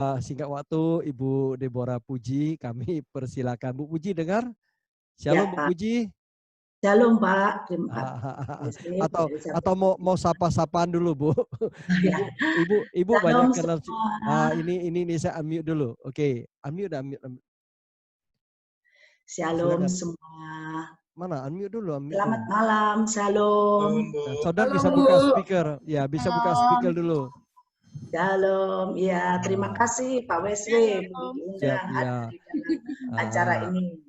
Singkat waktu, Ibu Deborah Puji, kami persilakan. Bu Puji dengar? Ya, Shalom Bu Pak. Puji. Shalom, Pak. Terima kasih. Atau mau sapa-sapaan dulu Bu. Ya. Ibu Shalom banyak kenal. semua. Ini saya unmute dulu. Oke, unmute. Shalom Silakan. semua. Mana? Unmute dulu. Selamat malam. Shalom. Saudara Halo, bisa Bu. buka speaker. Ya, bisa buka speaker Shalom. dulu. Shalom. Ya, terima kasih Pak Wesley Shalom. Siap, diundang ya. hadir di dalam acara ini.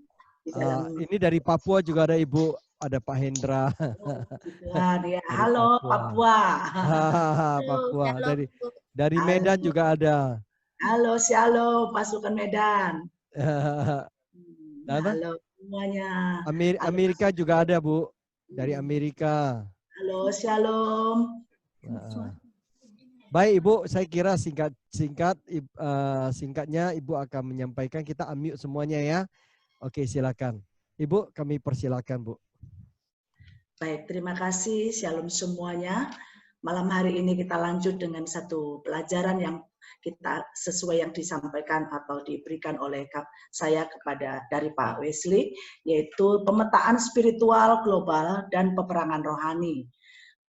Di dalam Ini dari Papua juga ada Ibu, ada Pak Hendra. Tuhan. Ya, Dari halo Papua. Papua. Papua. Shalom, Bu. Dari Halo, Medan juga ada. halo Shalom pasukan Medan. Apa? Halo semuanya. Halo, Amerika juga ada, Bu. Dari Amerika. halo Shalom. Baik, Ibu, saya kira singkatnya Ibu akan menyampaikan, kita unmute semuanya ya. Oke, silakan. Ibu, kami persilakan, Bu. Baik, terima kasih. Shalom semuanya. Malam hari ini kita lanjut dengan satu pelajaran yang kita sesuai yang disampaikan atau diberikan oleh saya kepada dari Pak Wesley, yaitu pemetaan spiritual global dan peperangan rohani.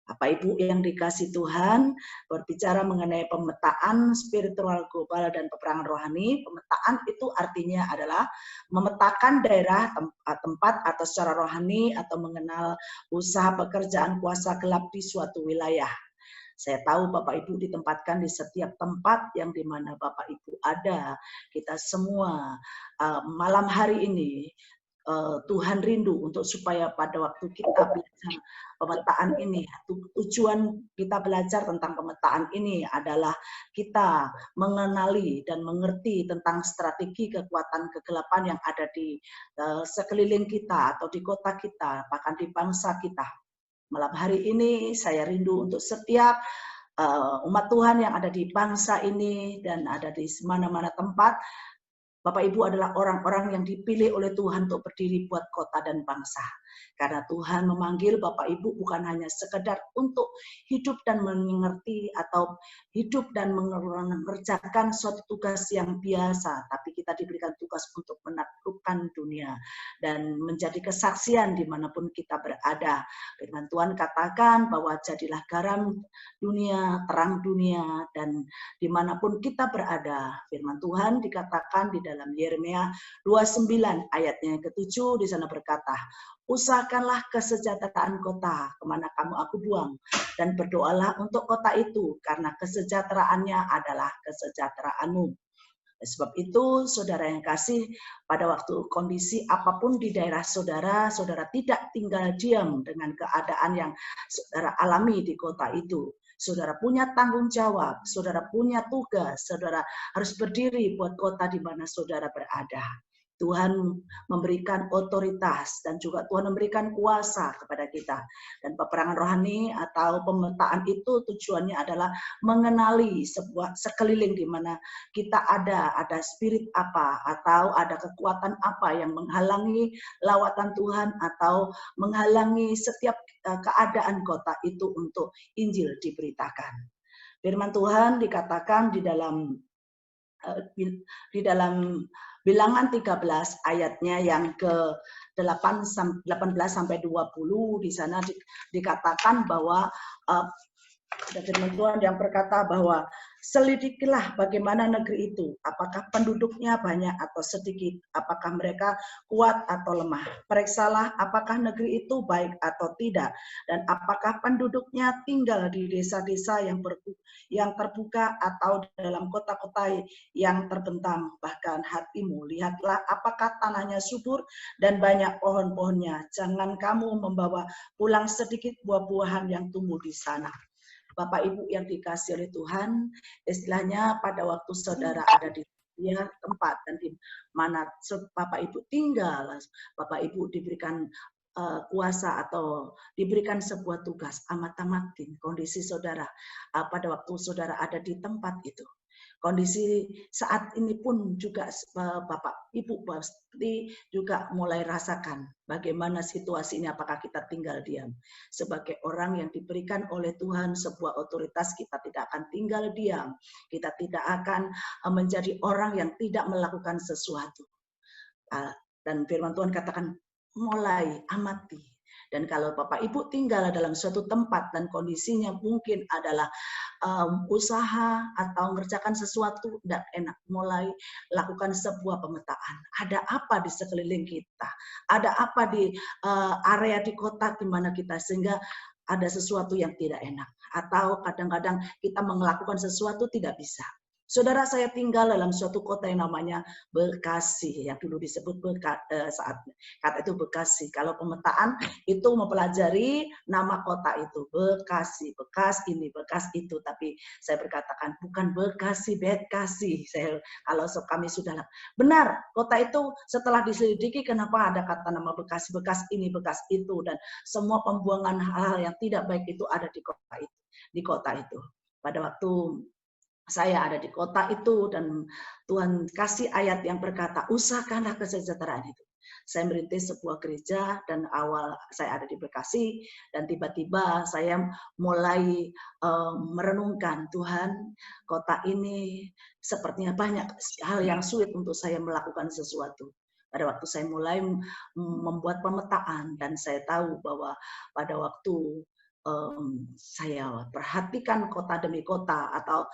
Bapak Ibu yang dikasih Tuhan, berbicara mengenai pemetaan spiritual global dan peperangan rohani. Pemetaan itu artinya adalah memetakan daerah, tempat atau secara rohani atau mengenal usaha pekerjaan kuasa gelap di suatu wilayah. Saya tahu Bapak Ibu ditempatkan di setiap tempat yang dimana Bapak Ibu ada. Kita semua malam hari ini Tuhan rindu untuk supaya pada waktu kita belajar pemetaan ini, tujuan kita belajar tentang pemetaan ini adalah kita mengenali dan mengerti tentang strategi kekuatan kegelapan yang ada di sekeliling kita atau di kota kita, bahkan di bangsa kita. Malam hari ini saya rindu untuk setiap umat Tuhan yang ada di bangsa ini dan ada di mana-mana tempat. Bapak Ibu adalah orang-orang yang dipilih oleh Tuhan untuk berdiri buat kota dan bangsa. Karena Tuhan memanggil Bapak Ibu bukan hanya sekedar untuk hidup dan mengerti atau hidup dan mengerjakan suatu tugas yang biasa, tapi kita diberikan tugas untuk menaklukkan dunia dan menjadi kesaksian dimanapun kita berada. Firman Tuhan katakan bahwa jadilah garam dunia, terang dunia, dan dimanapun kita berada. Firman Tuhan dikatakan di dalam Yeremia 29 ayatnya yang ke-7 di sana berkata, usahakanlah kesejahteraan kota kemana kamu aku buang, dan berdoalah untuk kota itu karena kesejahteraannya adalah kesejahteraanmu. Sebab itu, saudara yang kasih, pada waktu kondisi apapun di daerah saudara, saudara tidak tinggal diam dengan keadaan yang saudara alami di kota itu. Saudara punya tanggung jawab, saudara punya tugas, saudara harus berdiri buat kota di mana saudara berada. Tuhan memberikan otoritas dan juga Tuhan memberikan kuasa kepada kita. Dan peperangan rohani atau pemetaan itu tujuannya adalah mengenali sebuah sekeliling di mana kita ada spirit apa atau ada kekuatan apa yang menghalangi lawatan Tuhan atau menghalangi setiap keadaan kota itu untuk Injil diberitakan. Firman Tuhan dikatakan di dalam Bilangan 13 ayatnya yang ke-18 sampai 20 di sana dikatakan bahwa ada firman Tuhan yang berkata bahwa selidikilah bagaimana negeri itu, apakah penduduknya banyak atau sedikit, apakah mereka kuat atau lemah. Periksalah apakah negeri itu baik atau tidak, dan apakah penduduknya tinggal di desa-desa yang terbuka atau dalam kota-kota yang terbentang. Bahkan hatimu, lihatlah apakah tanahnya subur dan banyak pohon-pohonnya. Jangan kamu membawa pulang sedikit buah-buahan yang tumbuh di sana. Bapak Ibu yang dikasih oleh Tuhan, istilahnya pada waktu saudara ada di tempat dan di mana Bapak Ibu tinggal, Bapak Ibu diberikan kuasa atau diberikan sebuah tugas, amat-amatin kondisi saudara pada waktu saudara ada di tempat itu. Kondisi saat ini pun juga Bapak Ibu pasti juga mulai rasakan bagaimana situasinya, apakah kita tinggal diam. Sebagai orang yang diberikan oleh Tuhan sebuah otoritas, kita tidak akan tinggal diam. Kita tidak akan menjadi orang yang tidak melakukan sesuatu. Dan firman Tuhan katakan, mulai amati. Dan kalau Bapak Ibu tinggal dalam suatu tempat dan kondisinya mungkin adalah usaha atau mengerjakan sesuatu tidak enak, mulai lakukan sebuah pemetaan. Ada apa di sekeliling kita? Ada apa di area di kota di mana kita, sehingga ada sesuatu yang tidak enak. Atau kadang-kadang kita melakukan sesuatu tidak bisa. Saudara, saya tinggal dalam suatu kota yang namanya Bekasi, yang dulu disebut saat kata itu Bekasi. Kalau pemetaan itu mempelajari nama kota itu Bekasi, bekas ini, bekas itu. Tapi saya berkatakan bukan Bekasi, Bekasi. Kalau kami sudah benar, kota itu setelah diselidiki kenapa ada kata nama Bekasi, bekas ini, bekas itu, dan semua pembuangan hal-hal yang tidak baik itu ada di kota itu. Di kota itu. Pada waktu saya ada di kota itu dan Tuhan kasih ayat yang berkata, usahakanlah kesejahteraan itu. Saya merintis sebuah gereja dan awal saya ada di Bekasi dan tiba-tiba saya mulai merenungkan, Tuhan, kota ini sepertinya banyak hal yang sulit untuk saya melakukan sesuatu. Pada waktu saya mulai membuat pemetaan dan saya tahu bahwa pada waktu saya perhatikan kota demi kota atau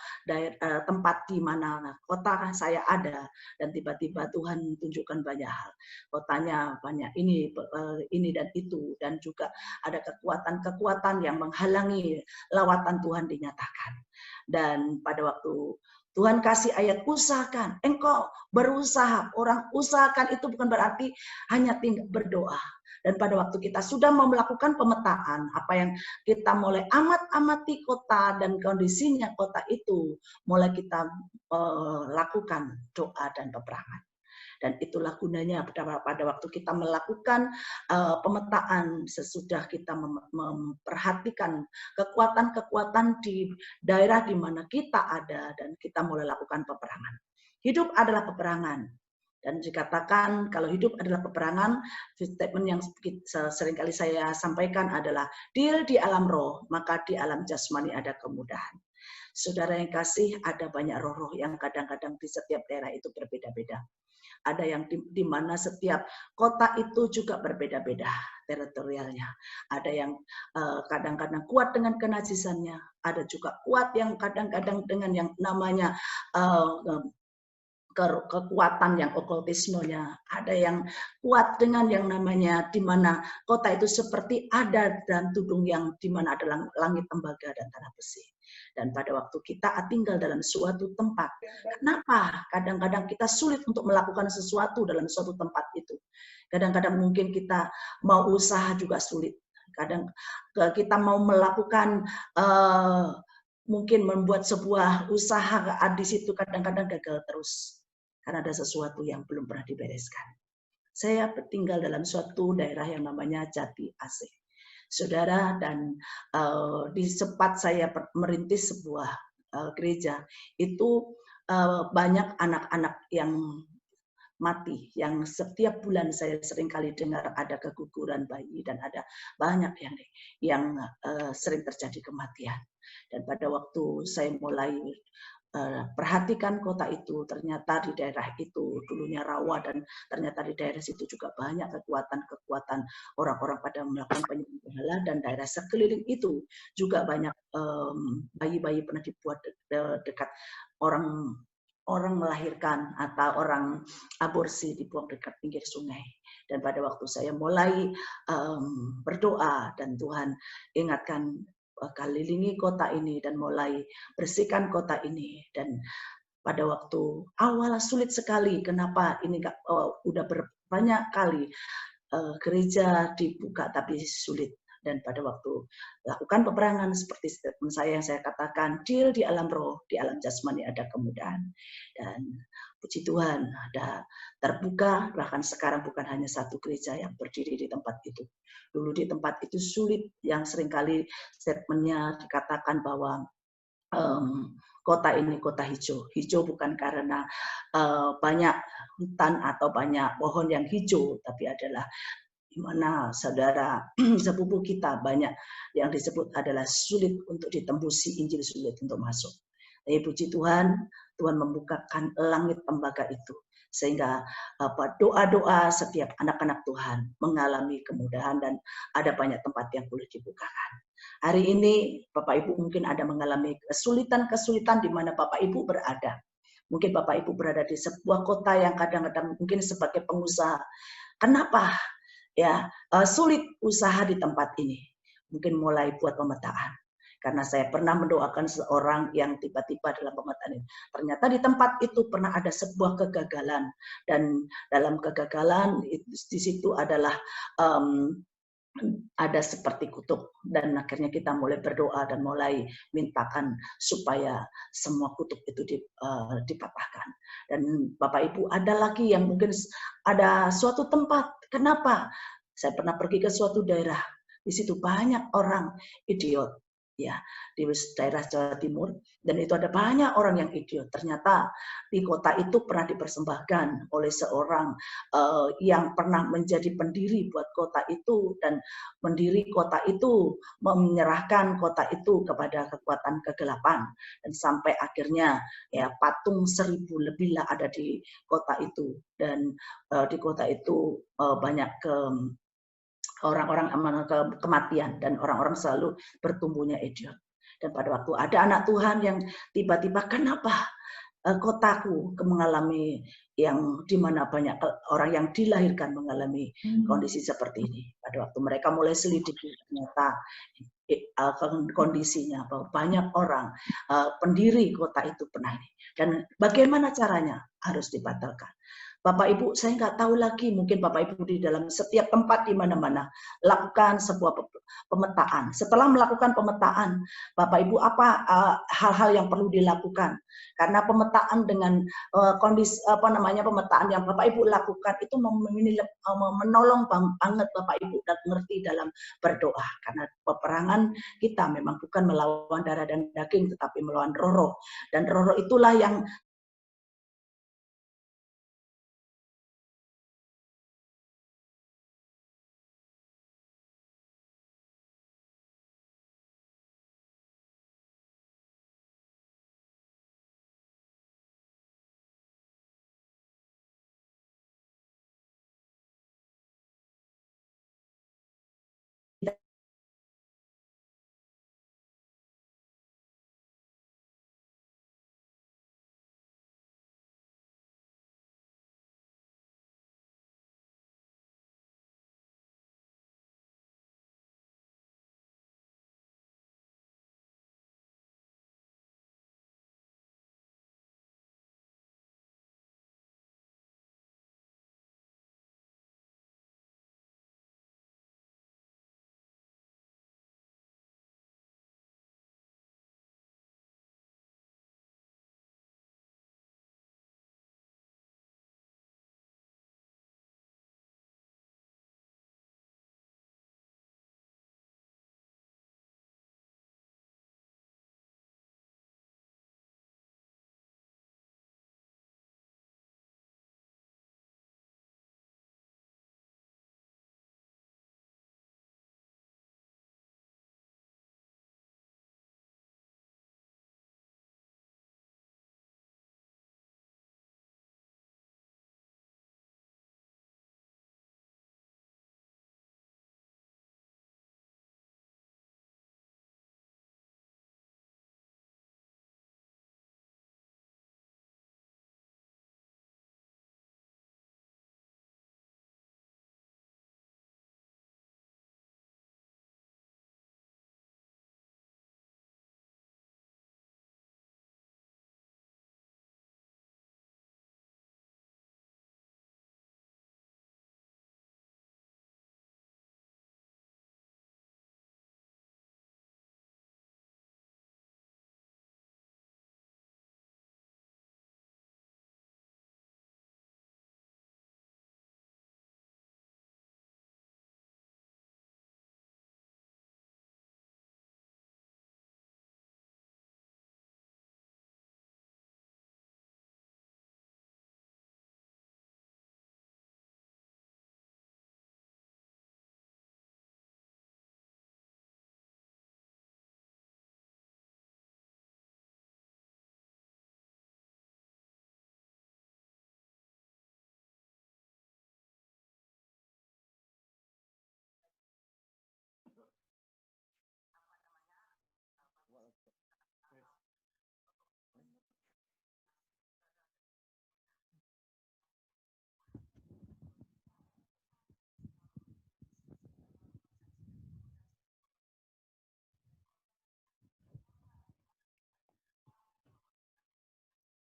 tempat di mana kota saya ada, dan tiba-tiba Tuhan tunjukkan banyak hal. Kotanya banyak ini dan itu, dan juga ada kekuatan-kekuatan yang menghalangi lawatan Tuhan dinyatakan. Dan pada waktu Tuhan kasih ayat, usahakan, engkau berusaha. Orang usahakan itu bukan berarti hanya tinggal berdoa. Dan pada waktu kita sudah mau melakukan pemetaan, apa yang kita mulai amati kota dan kondisinya kota itu, mulai kita lakukan doa dan peperangan. Dan itulah gunanya pada waktu kita melakukan pemetaan, sesudah kita memperhatikan kekuatan-kekuatan di daerah di mana kita ada, dan kita mulai lakukan peperangan. Hidup adalah peperangan. Dan dikatakan kalau hidup adalah peperangan, statement yang seringkali saya sampaikan adalah deal di alam roh, maka di alam jasmani ada kemudahan. Saudara yang kasih, ada banyak roh-roh yang kadang-kadang di setiap daerah itu berbeda-beda. Ada yang di mana setiap kota itu juga berbeda-beda teritorialnya. Ada yang kadang-kadang kuat dengan kenajisannya, ada juga kuat yang kadang-kadang dengan yang namanya kekuatan yang okultismenya, ada yang kuat dengan yang namanya di mana kota itu seperti ada dan tudung yang di mana ada langit tembaga dan tanah besi. Dan pada waktu kita tinggal dalam suatu tempat, kenapa kadang-kadang kita sulit untuk melakukan sesuatu dalam suatu tempat itu? Kadang-kadang mungkin kita mau usaha juga sulit. Kadang kita mau melakukan mungkin membuat sebuah usaha di situ kadang-kadang gagal terus. Karena ada sesuatu yang belum pernah dibereskan. Saya tinggal dalam suatu daerah yang namanya Jati Asih. Saudara, dan di sempat saya merintis sebuah gereja, itu banyak anak-anak yang mati, yang setiap bulan saya sering kali dengar ada keguguran bayi dan ada banyak yang sering terjadi kematian. Dan pada waktu saya mulai perhatikan kota itu, ternyata di daerah itu dulunya rawa, dan ternyata di daerah situ juga banyak kekuatan-kekuatan orang-orang pada melakukan penyembahan, dan daerah sekeliling itu juga banyak bayi-bayi pernah dibuat dekat orang melahirkan atau orang aborsi dibuang dekat pinggir sungai. Dan pada waktu saya mulai berdoa dan Tuhan ingatkan, kelilingi kota ini dan mulai bersihkan kota ini. Dan pada waktu awal sulit sekali, kenapa ini udah banyak kali gereja dibuka tapi sulit. Dan pada waktu lakukan peperangan seperti statement saya yang saya katakan, deal di alam roh, di alam jasmani ada kemudahan. Dan puji Tuhan ada terbuka, bahkan sekarang bukan hanya satu gereja yang berdiri di tempat itu. Dulu di tempat itu sulit, yang seringkali statementnya dikatakan bahwa kota ini kota hijau. Hijau bukan karena banyak hutan atau banyak pohon yang hijau, tapi adalah di mana saudara sepupu kita banyak yang disebut adalah sulit untuk ditembusi, Injil sulit untuk masuk. Tapi puji Tuhan, Tuhan membukakan langit tembaga itu. Sehingga doa-doa setiap anak-anak Tuhan mengalami kemudahan dan ada banyak tempat yang boleh dibukakan. Hari ini Bapak Ibu mungkin ada mengalami kesulitan-kesulitan di mana Bapak Ibu berada. Mungkin Bapak Ibu berada di sebuah kota yang kadang-kadang mungkin sebagai pengusaha. Kenapa? Ya, sulit usaha di tempat ini. Mungkin mulai buat pemetaan. Karena saya pernah mendoakan seorang yang tiba-tiba dalam pemetaan ini. Ternyata di tempat itu pernah ada sebuah kegagalan. Dan dalam kegagalan di situ adalah ada seperti kutub. Dan akhirnya kita mulai berdoa dan mulai mintakan supaya semua kutub itu dipatahkan. Dan Bapak Ibu ada lagi yang mungkin ada suatu tempat. Kenapa? Saya pernah pergi ke suatu daerah. Di situ banyak orang idiot. Ya, di daerah Jawa Timur, dan itu ada banyak orang yang idiot. Ternyata di kota itu pernah dipersembahkan oleh seorang yang pernah menjadi pendiri buat kota itu, dan pendiri kota itu menyerahkan kota itu kepada kekuatan kegelapan, dan sampai akhirnya ya patung 1000 lebih lah ada di kota itu, dan di kota itu banyak orang-orang kematian dan orang-orang selalu bertumbuhnya idiot. Dan pada waktu ada anak Tuhan yang tiba-tiba kenapa kotaku mengalami yang dimana banyak orang yang dilahirkan mengalami kondisi seperti ini. Pada waktu mereka mulai selidiki ternyata kondisinya bahwa banyak orang pendiri kota itu pernah ini. Dan bagaimana caranya? Harus dibatalkan. Bapak Ibu, saya nggak tahu lagi, mungkin Bapak Ibu di dalam setiap tempat di mana-mana lakukan sebuah pemetaan. Setelah melakukan pemetaan, Bapak Ibu apa hal-hal yang perlu dilakukan? Karena pemetaan dengan kondisi pemetaan yang Bapak Ibu lakukan itu menolong banget Bapak Ibu dan mengerti dalam berdoa. Karena peperangan kita memang bukan melawan darah dan daging, tetapi melawan roh-roh. Dan roh-roh itulah yang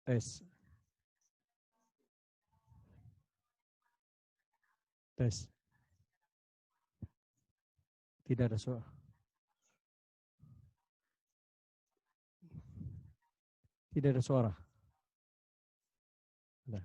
Tes. Tes. Tidak ada suara. Tidak ada suara. Ada.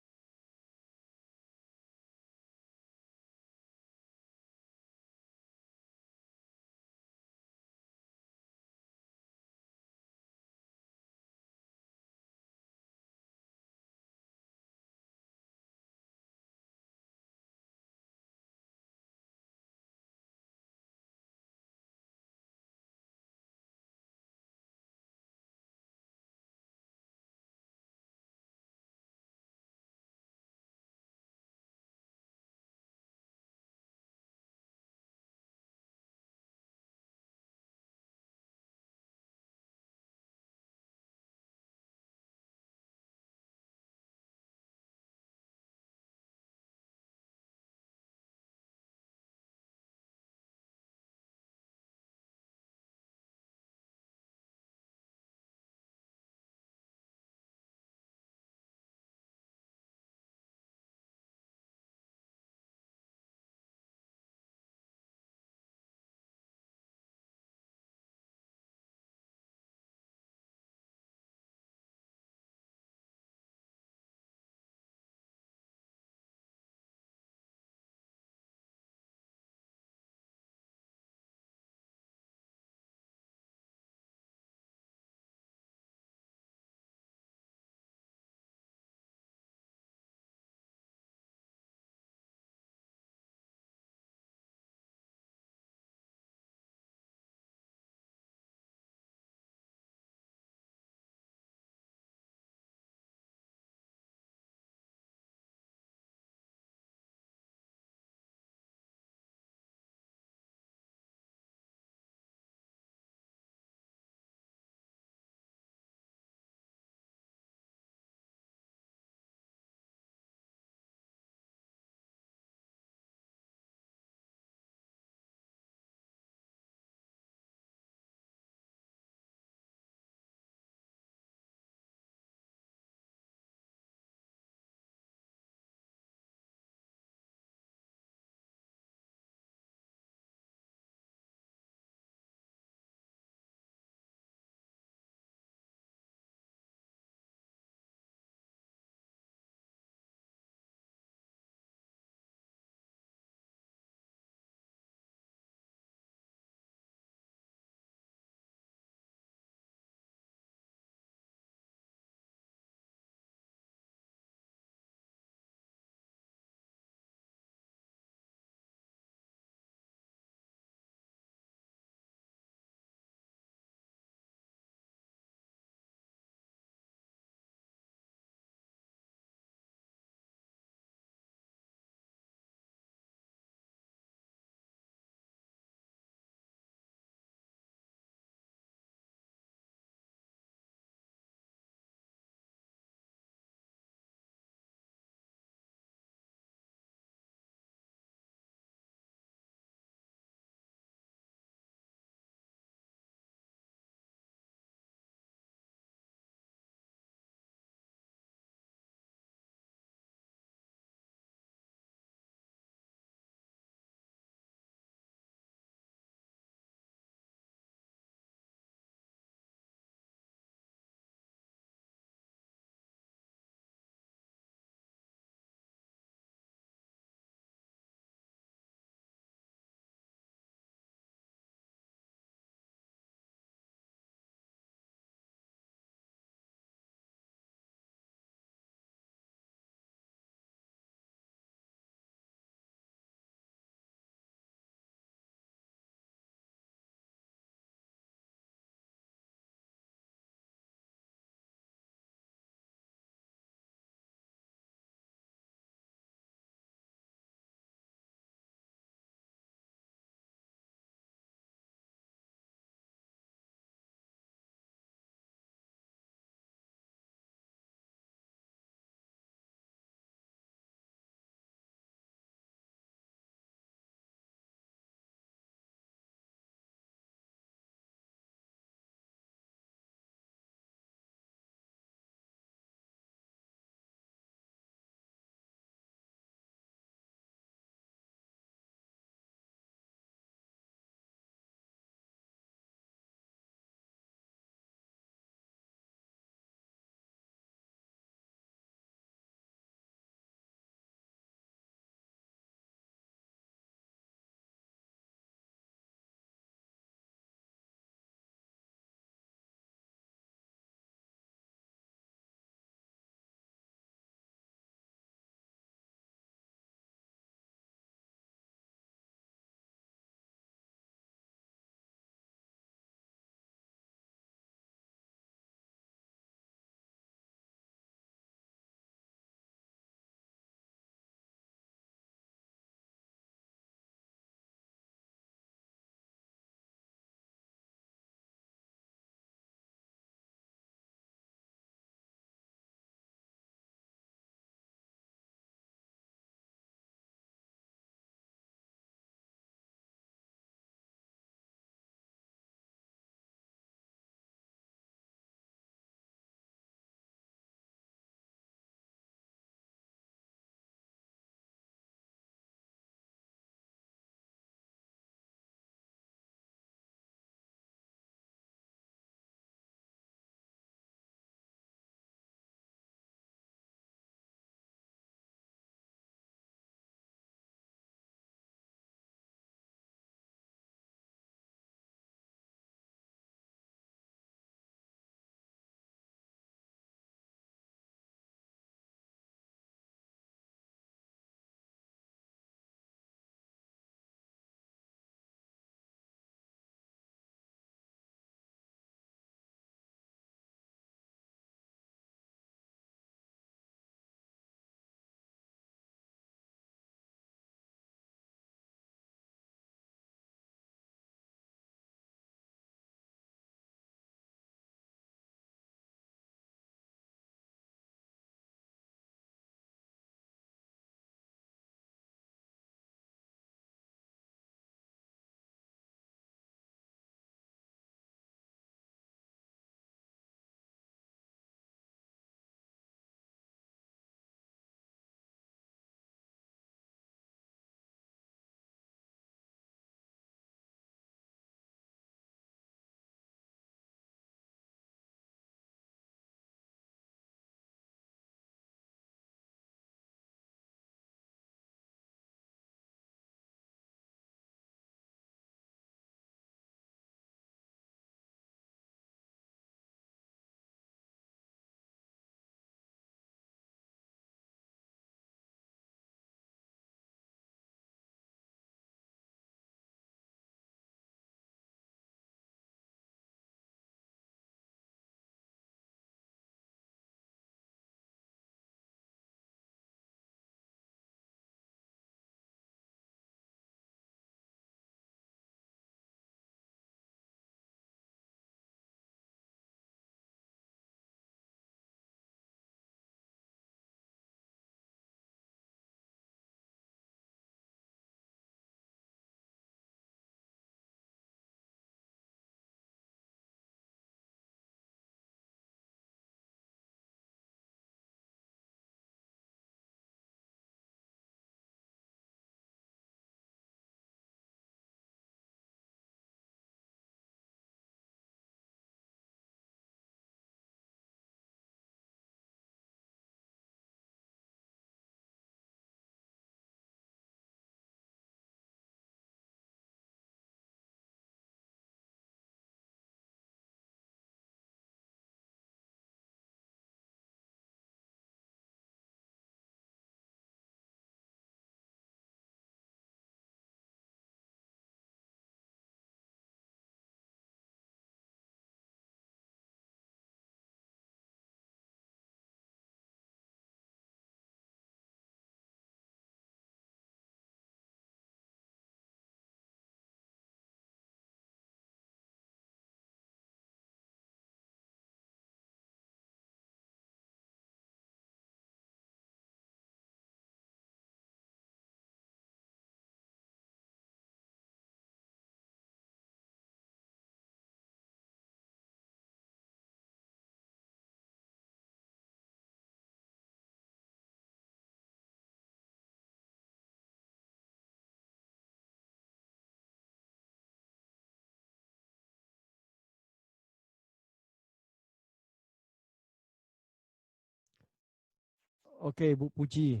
Oke, Bu Puji.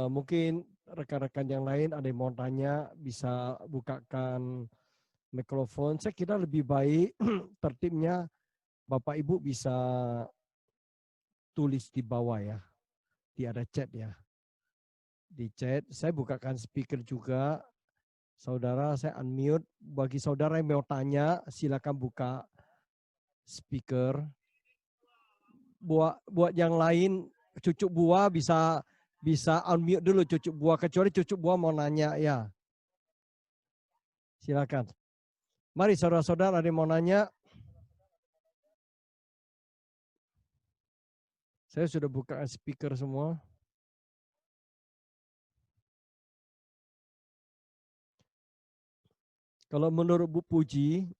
Mungkin rekan-rekan yang lain ada yang mau tanya, bisa bukakan mikrofon. Saya kira lebih baik tertibnya Bapak Ibu bisa tulis di bawah ya, di ada chat ya. Di chat, saya bukakan speaker juga. Saudara, saya unmute. Bagi saudara yang mau tanya, silakan buka speaker. Buat yang lain, cucuk buah bisa unmute dulu cucuk buah, kecuali cucuk buah mau nanya ya. Silakan. Mari saudara-saudara ada yang mau nanya. Saya sudah buka speaker semua. Kalau menurut Bu Puji,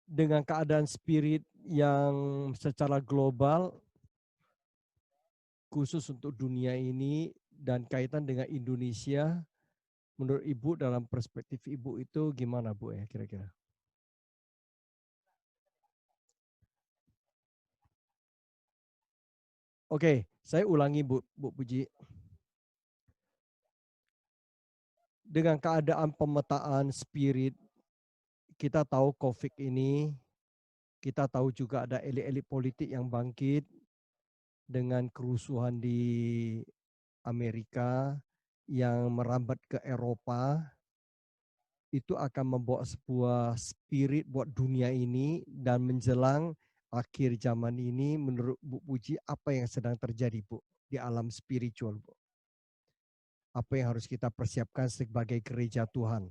dengan keadaan spirit yang secara global, khusus untuk dunia ini dan kaitan dengan Indonesia, menurut Ibu dalam perspektif Ibu itu gimana Bu ya kira-kira? Oke, saya ulangi Bu Puji. Dengan keadaan pemetaan spirit, kita tahu COVID ini, kita tahu juga ada elit-elit politik yang bangkit dengan kerusuhan di Amerika yang merambat ke Eropa, itu akan membawa sebuah spirit buat dunia ini dan menjelang akhir zaman ini menurut Bu Puji apa yang sedang terjadi Bu di alam spiritual Bu? Apa yang harus kita persiapkan sebagai gereja Tuhan?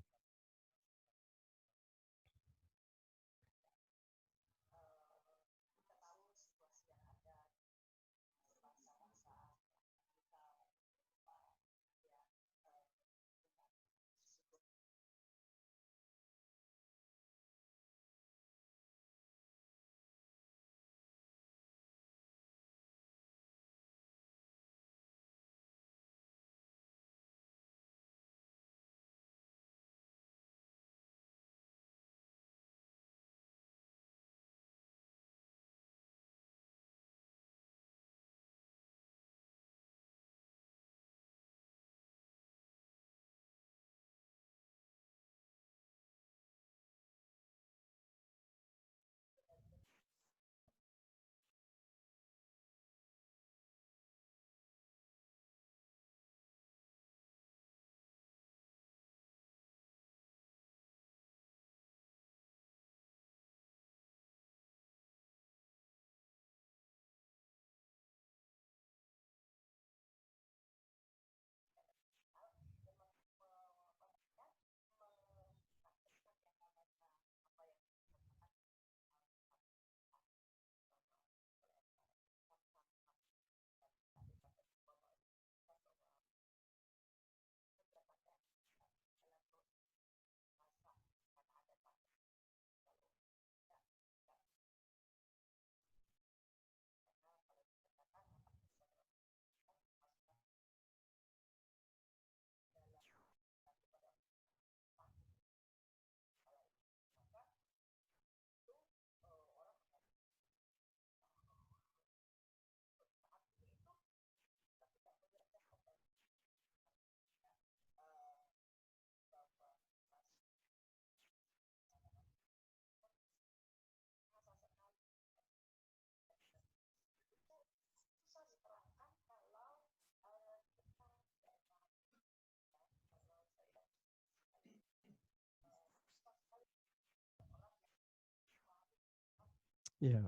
Ya.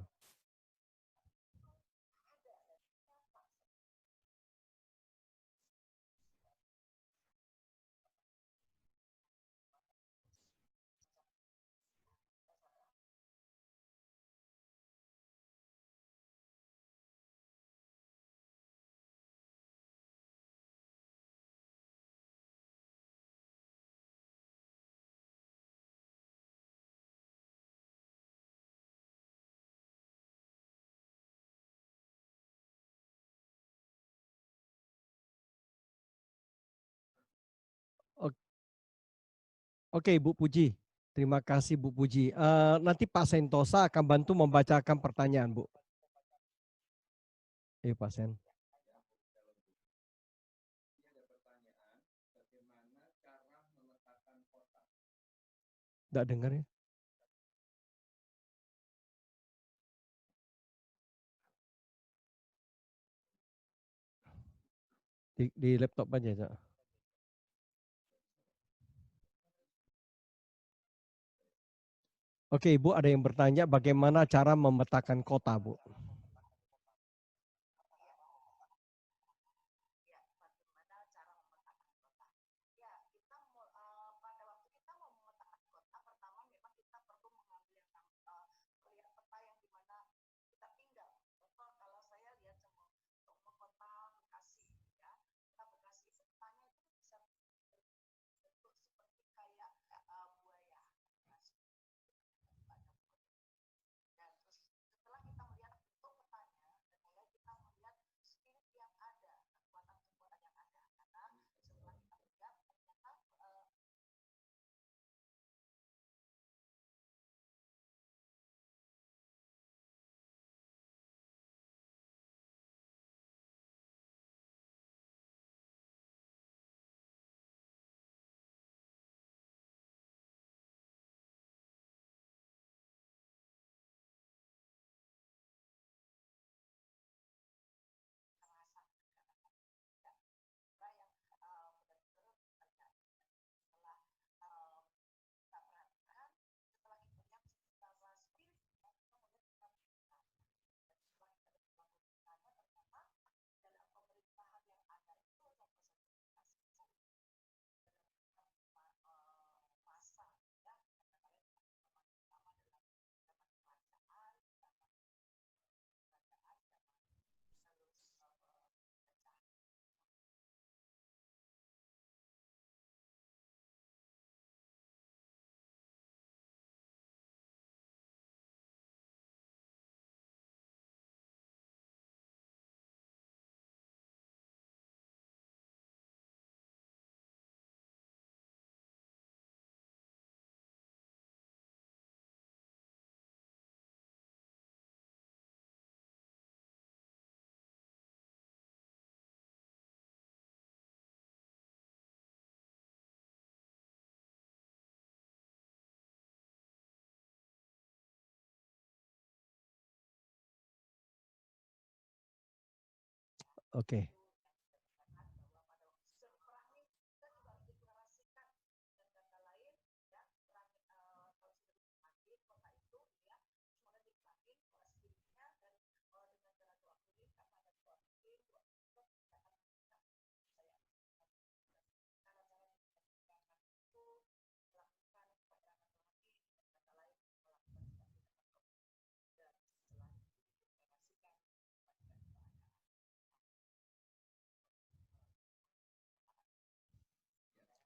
Oke, Bu Puji. Terima kasih Bu Puji. Nanti Pak Sentosa akan bantu membacakan pertanyaan Bu. Ayo Pak Sen. Nggak dengar ya? Di laptop aja, Cak. Oke, Ibu ada yang bertanya bagaimana cara memetakan kota, Bu? Oke.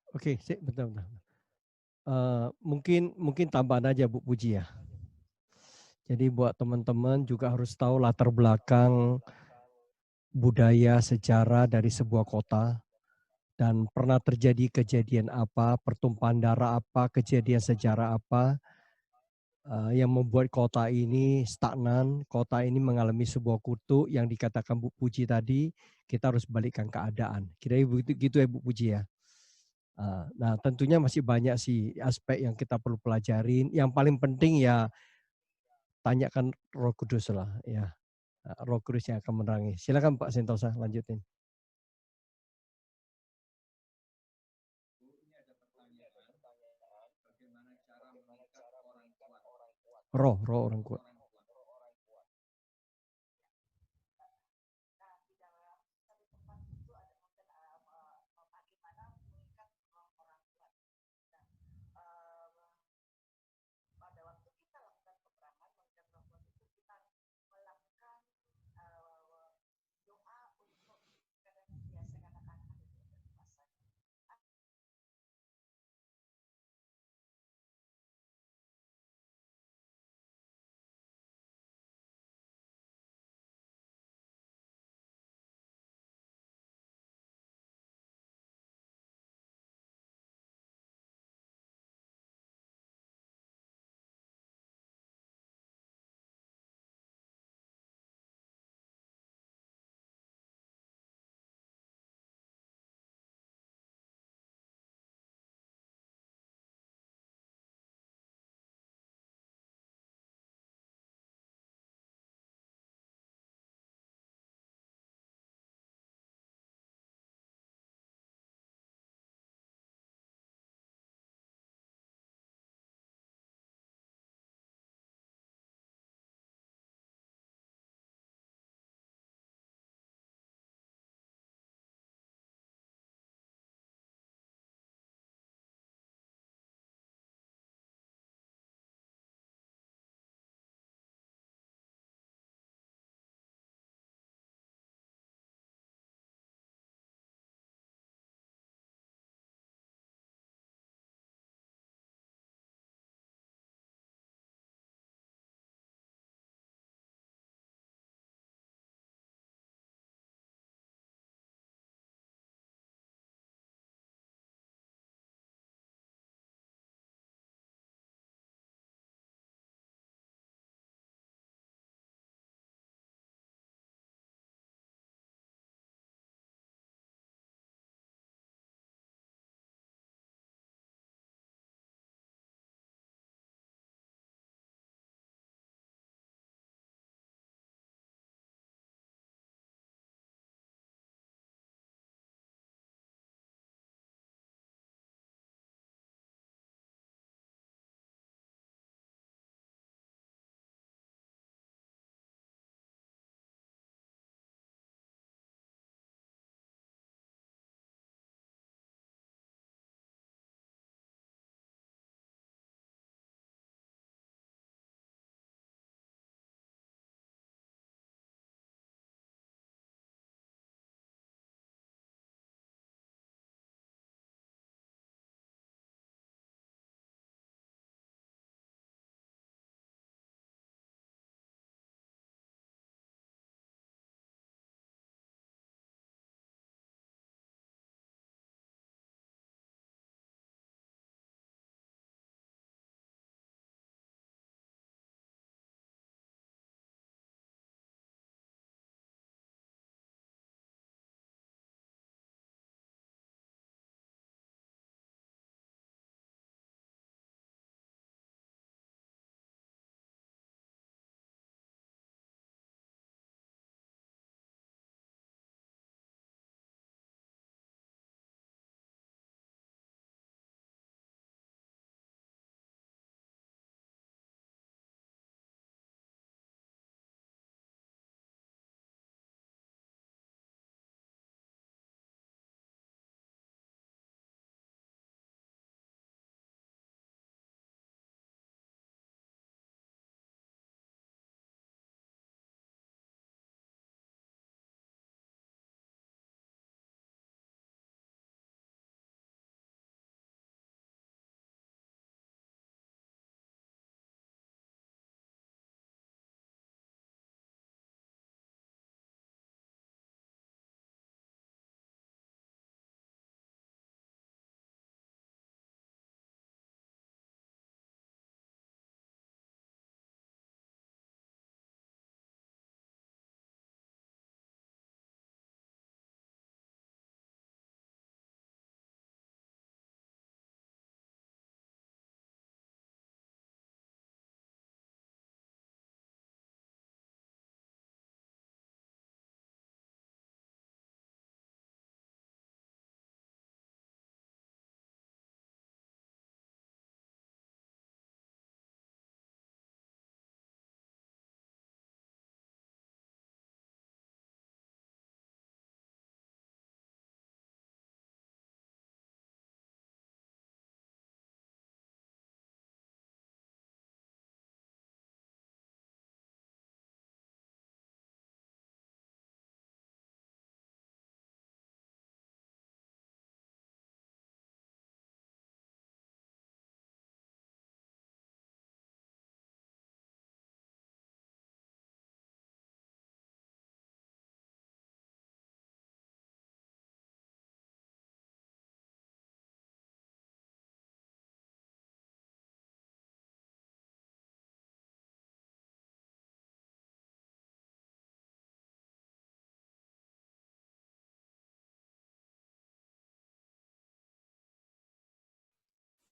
Oke, bentar, bentar. Mungkin tambahan aja Bu Puji ya. Jadi buat teman-teman juga harus tahu latar belakang budaya sejarah dari sebuah kota dan pernah terjadi kejadian apa, pertumpahan darah apa, kejadian sejarah apa yang membuat kota ini stagnan, kota ini mengalami sebuah kutuk yang dikatakan Bu Puji tadi, kita harus balikkan keadaan. Kira-kira begitu gitu ya Bu Puji ya. Nah, tentunya masih banyak sih aspek yang kita perlu pelajarin. Yang paling penting ya tanyakan Roh Kudus lah ya. Roh Kudus yang akan menerangi. Silakan Pak Sentosa lanjutin. Roh orang kuat.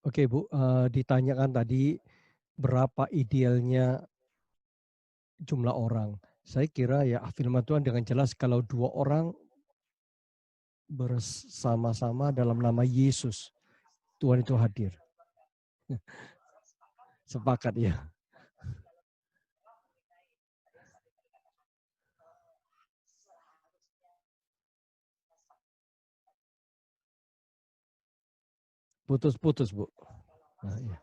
Oke Bu, ditanyakan tadi berapa idealnya jumlah orang. Saya kira ya firman Tuhan dengan jelas kalau 2 orang bersama-sama dalam nama Yesus, Tuhan itu hadir. Sepakat ya. Putus-putus Bu. Nah, iya.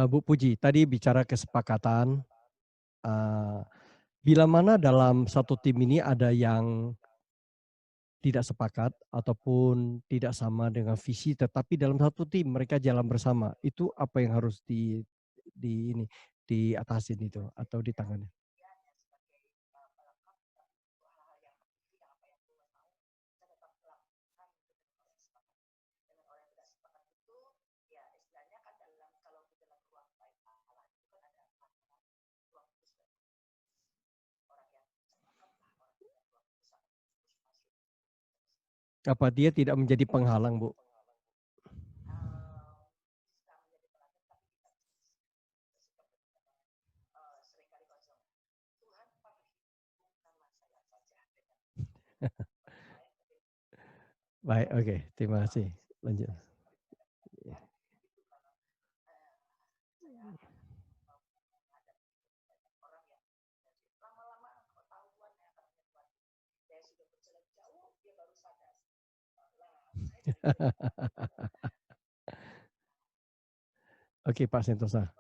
Bu Puji, tadi bicara kesepakatan, eee, bila mana dalam satu tim ini ada yang tidak sepakat ataupun tidak sama dengan visi, tetapi dalam satu tim mereka jalan bersama, itu apa yang harus di ini, diatasin itu atau ditangani? Apa dia tidak menjadi penghalang, Bu? Baik, oke, terima kasih. Lanjut. Iya. Oke, Pak Sentosa.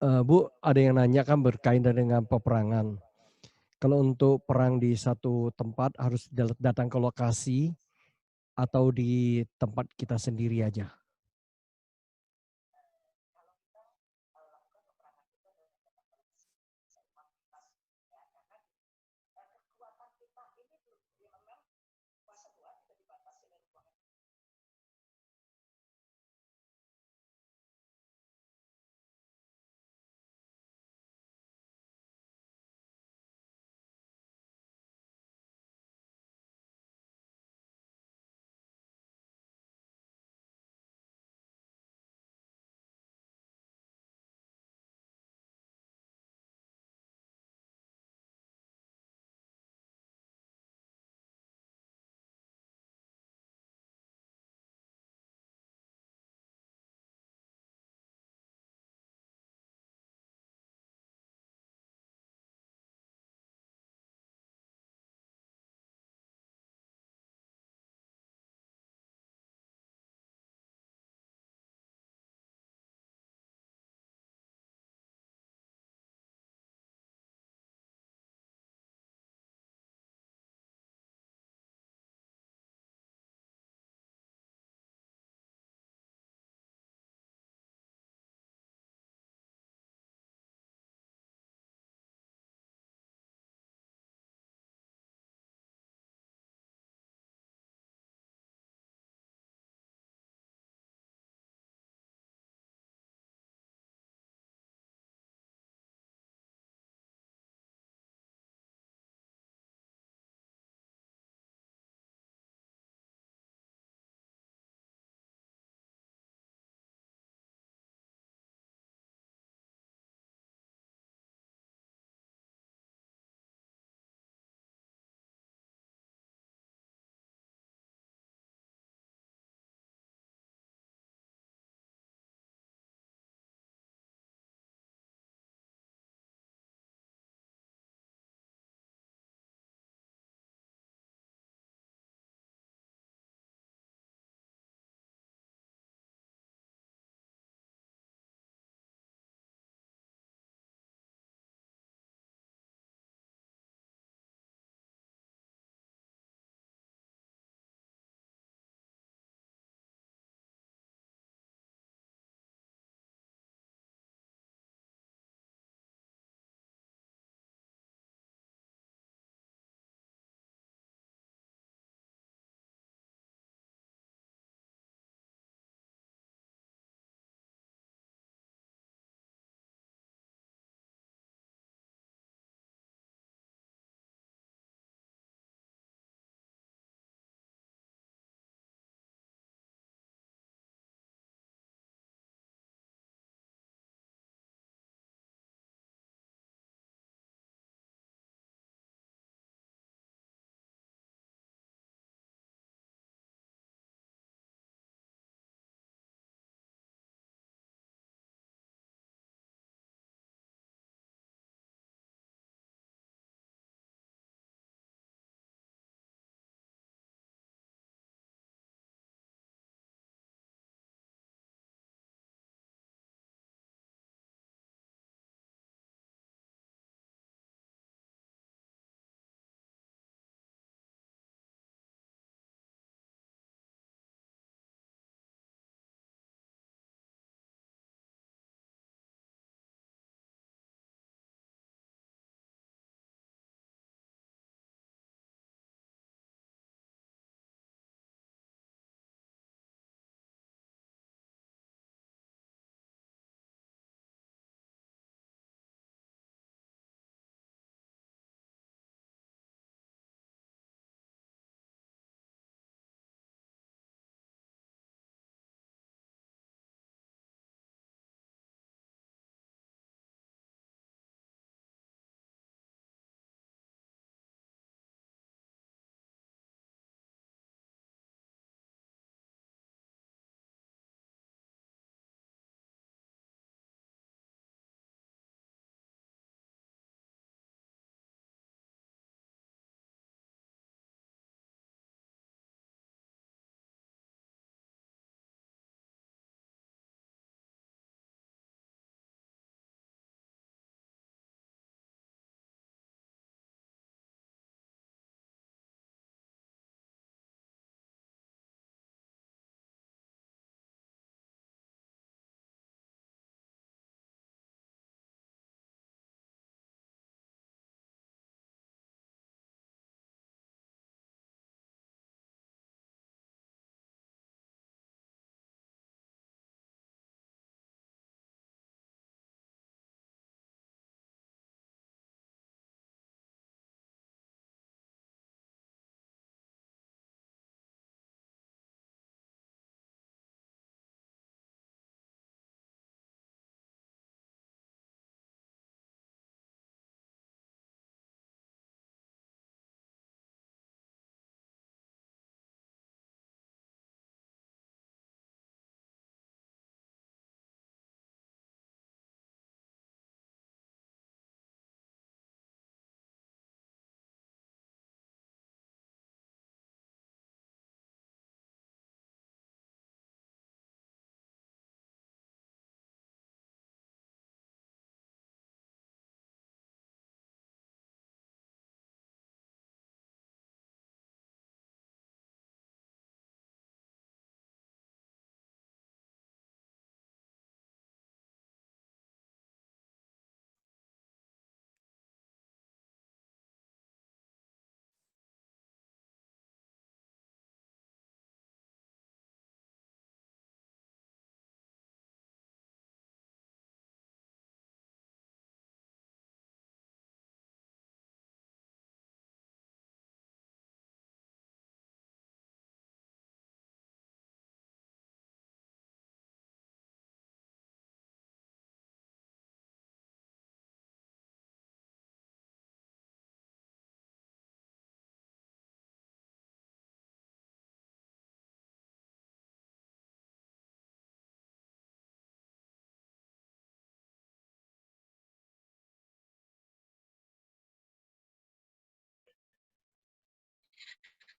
Bu, ada yang nanya kan berkaitan dengan peperangan. Kalau untuk perang di satu tempat harus datang ke lokasi atau di tempat kita sendiri aja?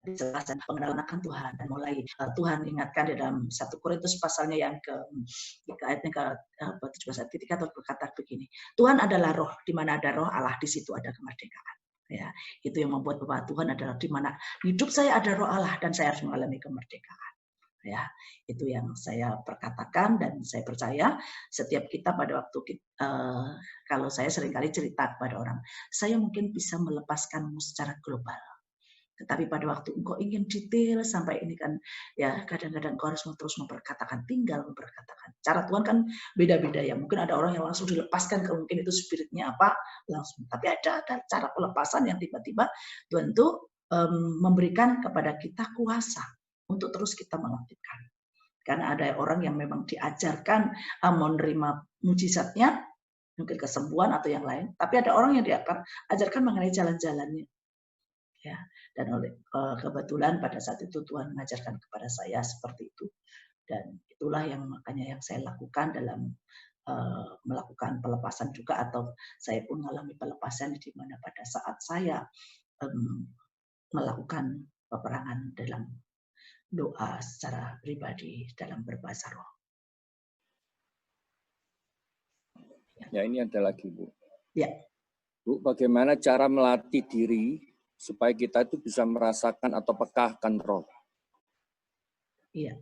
dijelasan pengenalan akan Tuhan, dan mulai Tuhan ingatkan di dalam 1 Korintus pasalnya yang ayatnya ke 17 atau berkata begini, Tuhan adalah roh, di mana ada roh Allah, di situ ada kemerdekaan. Ya, itu yang membuat Bapak Tuhan adalah di mana hidup saya ada roh Allah dan saya harus mengalami kemerdekaan. Ya, itu yang saya perkatakan, dan saya percaya setiap kita pada waktu kalau saya seringkali cerita kepada orang, saya mungkin bisa melepaskanmu secara global. Tetapi pada waktu engkau ingin detail sampai ini kan, ya kadang-kadang engkau harus terus memperkatakan, tinggal memperkatakan. Cara Tuhan kan beda-beda ya. Mungkin ada orang yang langsung dilepaskan, kalau mungkin itu spiritnya apa, langsung. Tapi ada cara pelepasan yang tiba-tiba Tuhan itu memberikan kepada kita kuasa untuk terus kita mengaktifkan. Karena ada orang yang memang diajarkan menerima mujizatnya, mungkin kesembuhan atau yang lain. Tapi ada orang yang dia akan ajarkan mengenai jalan-jalannya. Ya, dan oleh kebetulan pada saat itu Tuhan mengajarkan kepada saya seperti itu, dan itulah yang makanya yang saya lakukan dalam melakukan pelepasan juga, atau saya pun mengalami pelepasan di mana pada saat saya melakukan peperangan dalam doa secara pribadi dalam berbahasa roh. Ya, ini ada lagi, Bu. Ya. Bu, bagaimana cara melatih diri supaya kita itu bisa merasakan atau peka akan roh? Iya,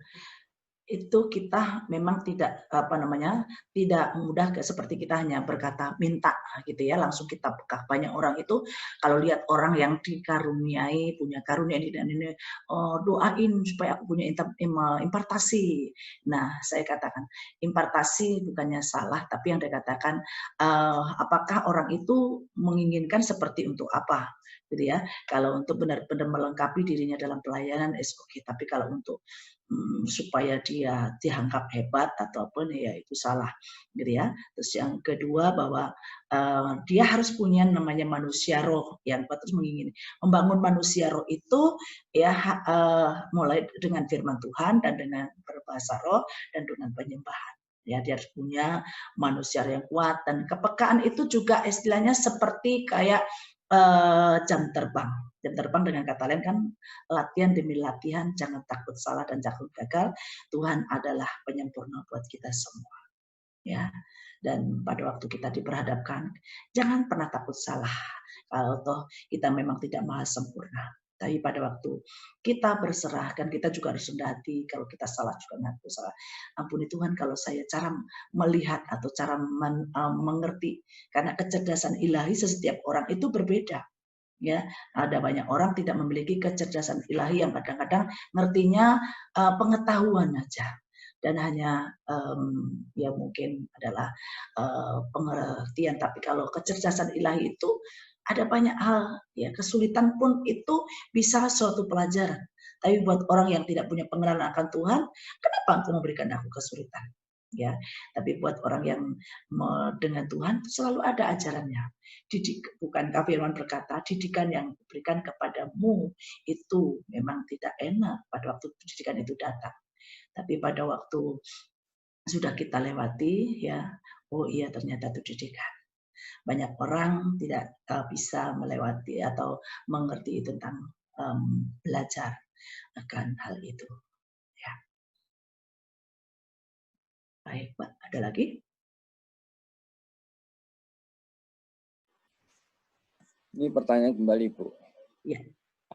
itu kita memang tidak tidak mudah seperti kita hanya berkata minta gitu ya, langsung kita peka. Banyak orang itu kalau lihat orang yang dikaruniai, punya karunia ini dan ini, doain supaya aku punya impartasi. Nah, saya katakan impartasi bukannya salah, tapi yang dikatakan apakah orang itu menginginkan seperti untuk apa? Gitu ya. Kalau untuk benar-benar melengkapi dirinya dalam pelayanan oke, tapi kalau untuk supaya dia dianggap hebat ataupun ya itu salah, gitu ya. Terus yang kedua bahwa dia harus punya namanya manusia roh, yang terus membangun manusia roh itu ya mulai dengan firman Tuhan dan dengan berbahasa roh dan dengan penyembahan. Ya, dia harus punya manusia yang kuat, dan kepekaan itu juga istilahnya seperti kayak jam terbang. Jam terbang dengan kata lain kan latihan demi latihan, jangan takut salah dan takut gagal. Tuhan adalah penyempurna buat kita semua. Ya. Dan pada waktu kita diperhadapkan, jangan pernah takut salah. Kalau toh kita memang tidak maha sempurna. Tapi pada waktu kita berserah, kan kita juga harus rendah hati. Kalau kita salah juga ngaku salah. Ampuni Tuhan kalau saya cara melihat atau cara mengerti. Karena kecerdasan ilahi setiap orang itu berbeda. Ya, ada banyak orang tidak memiliki kecerdasan ilahi yang kadang-kadang ngertinya pengetahuan aja. Dan hanya ya mungkin adalah pengertian. Tapi kalau kecerdasan ilahi itu ada banyak hal, ya kesulitan pun itu bisa suatu pelajaran. Tapi buat orang yang tidak punya pengenalan akan Tuhan, kenapa Engkau memberikan aku kesulitan? Ya, tapi buat orang yang dengan Tuhan selalu ada ajarannya. Bukankah firman berkata, didikan yang diberikan kepadamu itu memang tidak enak pada waktu didikan itu datang. Tapi pada waktu sudah kita lewati, ya, oh iya ternyata itu didikan. Banyak orang tidak bisa melewati atau mengerti tentang belajar akan hal itu. Ya. Baik, Pak. Ada lagi? Ini pertanyaan kembali, Bu. Ya.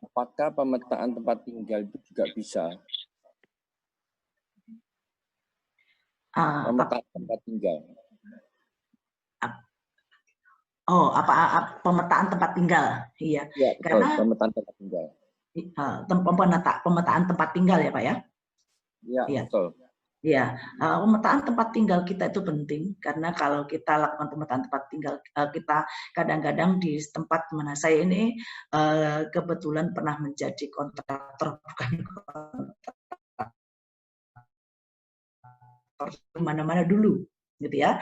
Apakah pemetaan tempat tinggal itu juga bisa? Pemetaan tempat tinggal. Oh, pemetaan tempat tinggal? Iya. Ya, karena pemetaan tempat tinggal. Pemetaan tempat tinggal ya, Pak ya? Iya, ya. Betul. Ya, pemetaan tempat tinggal kita itu penting, karena kalau kita lakukan pemetaan tempat tinggal kita kadang-kadang di tempat mana saya ini kebetulan pernah menjadi kontraktor, bukan kontraktor, kemana-mana dulu. gitu ya.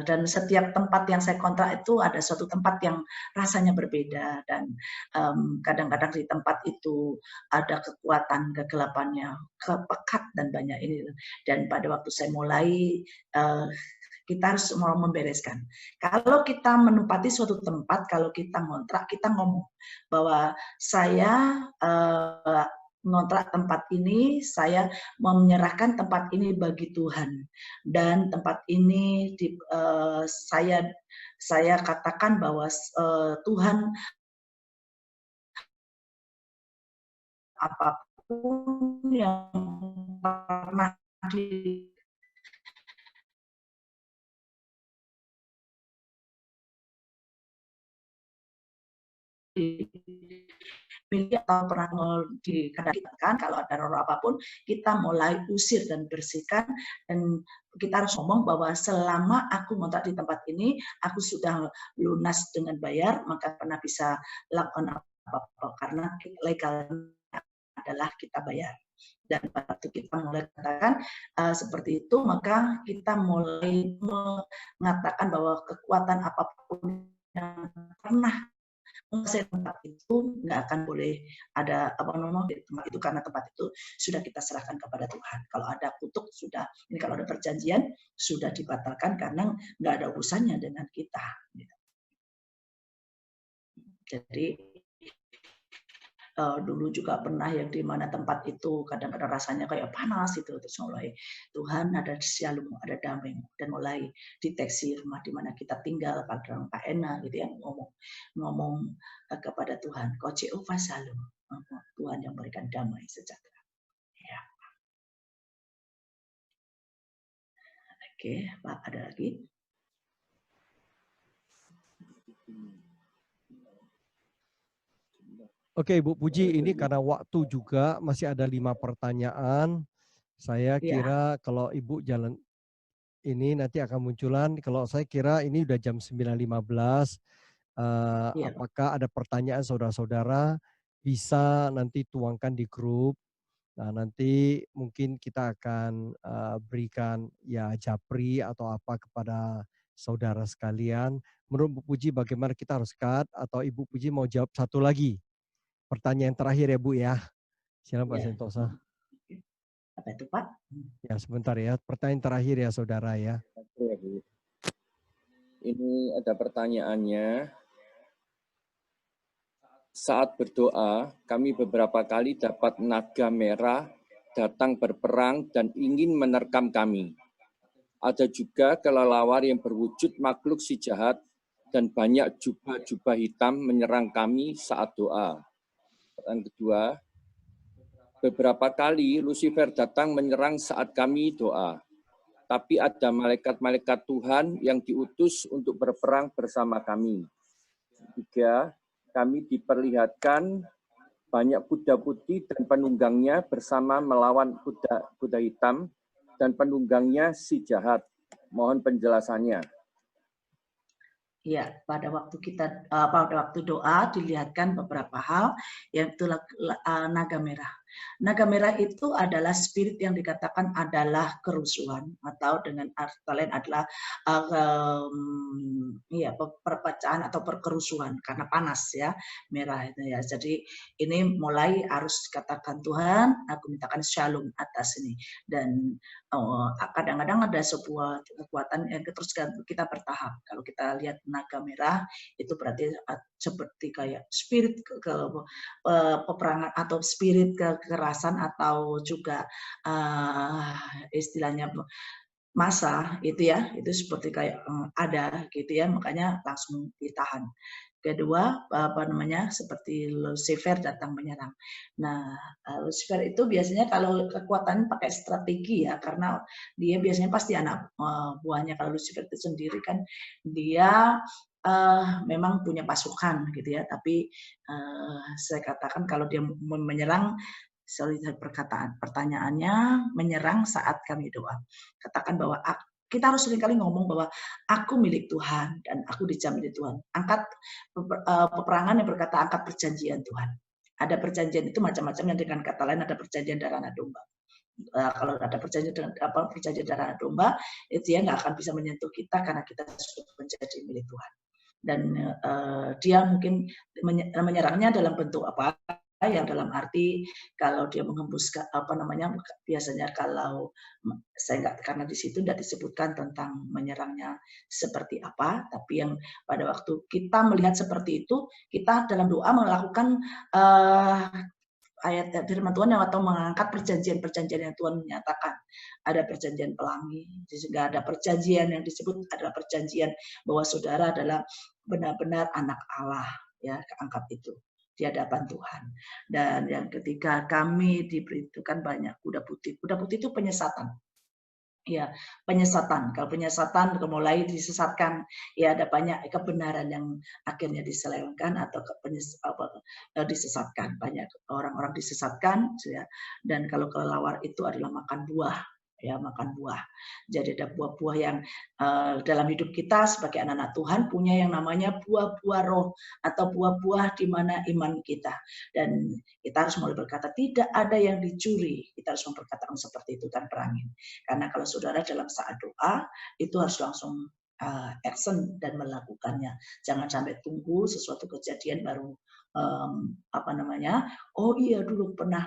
Dan setiap tempat yang saya kontrak itu ada suatu tempat yang rasanya berbeda, dan kadang-kadang di tempat itu ada kekuatan kegelapannya, pekat dan banyak ini. Dan pada waktu saya mulai, kita harus mau membereskan. Kalau kita menempati suatu tempat, kalau kita ngontrak, kita ngomong bahwa saya ngontrak tempat ini, saya menyerahkan tempat ini bagi Tuhan, dan tempat ini saya katakan bahwa Tuhan, apapun yang pernah pilih atau pernah dikatakan, kalau ada roh apapun, kita mulai usir dan bersihkan, dan kita harus ngomong bahwa selama aku ngontrak di tempat ini, aku sudah lunas dengan bayar, maka pernah bisa lakukan apa-apa, karena legalnya adalah kita bayar. Dan waktu kita mulai katakan seperti itu, maka kita mulai mengatakan bahwa kekuatan apapun yang pernah menguasai tempat itu nggak akan boleh ada di tempat itu, karena tempat itu sudah kita serahkan kepada Tuhan. Kalau ada kutuk sudah, ini kalau ada perjanjian sudah dibatalkan karena nggak ada urusannya dengan kita. Jadi dulu juga pernah yang di mana tempat itu kadang-kadang rasanya kayak panas itu, terus mulai Tuhan ada shalom, ada damai, dan mulai deteksi rumah di mana kita tinggal, padang Pak Ena gitu ya, ngomong kepada Tuhan, Kau Jehovah Shalom, Tuhan yang memberikan damai sejahtera. Ya. Oke, Pak, ada lagi? Oke, Ibu Puji, ini karena waktu juga masih ada 5 pertanyaan. Saya kira kalau Ibu jalan ini nanti akan munculan. Kalau saya kira ini udah jam 9.15. Apakah ada pertanyaan saudara-saudara, bisa nanti tuangkan di grup. Nah, nanti mungkin kita akan berikan ya japri atau apa kepada saudara sekalian. Menurut Bu Puji bagaimana kita harus cut, atau Ibu Puji mau jawab satu lagi? Pertanyaan terakhir ya Bu ya. Silakan Pak Sentosa. Apa itu Pak? Ya sebentar ya, pertanyaan terakhir ya saudara ya. Ini ada pertanyaannya. Saat berdoa, kami beberapa kali dapat naga merah datang berperang dan ingin menerkam kami. Ada juga kelelawar yang berwujud makhluk si jahat dan banyak jubah-jubah hitam menyerang kami saat doa. Pertanyaan kedua, beberapa kali Lucifer datang menyerang saat kami doa. Tapi ada malaikat-malaikat Tuhan yang diutus untuk berperang bersama kami. Ketiga, kami diperlihatkan banyak kuda putih dan penunggangnya bersama melawan kuda hitam dan penunggangnya si jahat. Mohon penjelasannya. Ya, pada waktu doa dilihatkan beberapa hal, yaitu naga merah. Naga merah itu adalah spirit yang dikatakan adalah kerusuhan, atau dengan arti lain adalah perpecahan atau perkerusuhan karena panas ya, merah itu ya. Jadi ini mulai harus katakan Tuhan, aku mintakan shalom atas ini, dan kadang-kadang ada sebuah kekuatan yang terus kita bertahap. Kalau kita lihat naga merah itu berarti seperti kayak spirit peperangan atau spirit kekerasan, atau juga istilahnya masa itu ya, itu seperti kayak ada gitu ya, makanya langsung ditahan. Kedua, seperti Lucifer datang menyerang. Nah, Lucifer itu biasanya kalau kekuatan pakai strategi ya, karena dia biasanya pasti anak buahnya. Kalau Lucifer itu sendiri kan dia memang punya pasukan gitu ya, tapi saya katakan kalau dia menyerang, pertanyaannya menyerang saat kami doa. Katakan bahwa kita harus seringkali ngomong bahwa aku milik Tuhan dan aku dijamin Tuhan. Angkat peperangan yang berkata angkat perjanjian Tuhan. Ada perjanjian itu macam-macam, yang dengan kata lain ada perjanjian darah anak domba. kalau ada perjanjian dengan perjanjian darah domba, itu dia nggak akan bisa menyentuh kita karena kita sudah menjadi milik Tuhan. Dan dia mungkin menyerangnya dalam bentuk apa? Yang dalam arti kalau dia menghembuskan biasanya kalau saya nggak, karena di situ tidak disebutkan tentang menyerangnya seperti apa, tapi yang pada waktu kita melihat seperti itu, kita dalam doa melakukan ayat firman Tuhan yang atau mengangkat perjanjian-perjanjian yang Tuhan menyatakan. Ada perjanjian pelangi, sehingga ada perjanjian yang disebut adalah perjanjian bahwa saudara adalah benar-benar anak Allah, ya, keangkat itu di hadapan Tuhan. Dan yang ketiga, kami diberitakan banyak kuda putih. Kuda putih itu penyesatan. Ya, penyesatan. Kalau penyesatan mulai disesatkan, ya ada banyak kebenaran yang akhirnya diselewengkan atau disesatkan. Banyak orang-orang disesatkan, ya. Dan kalau kelelawar itu adalah makan buah, ya, makan buah. Jadi ada buah-buah yang dalam hidup kita sebagai anak-anak Tuhan punya yang namanya buah-buah roh atau buah-buah di mana iman kita. Dan kita harus mulai berkata tidak ada yang dicuri. Kita harus memperkatakan seperti itu tanpa angin. Karena kalau saudara dalam saat doa itu harus langsung action dan melakukannya. Jangan sampai tunggu sesuatu kejadian baru oh iya dulu pernah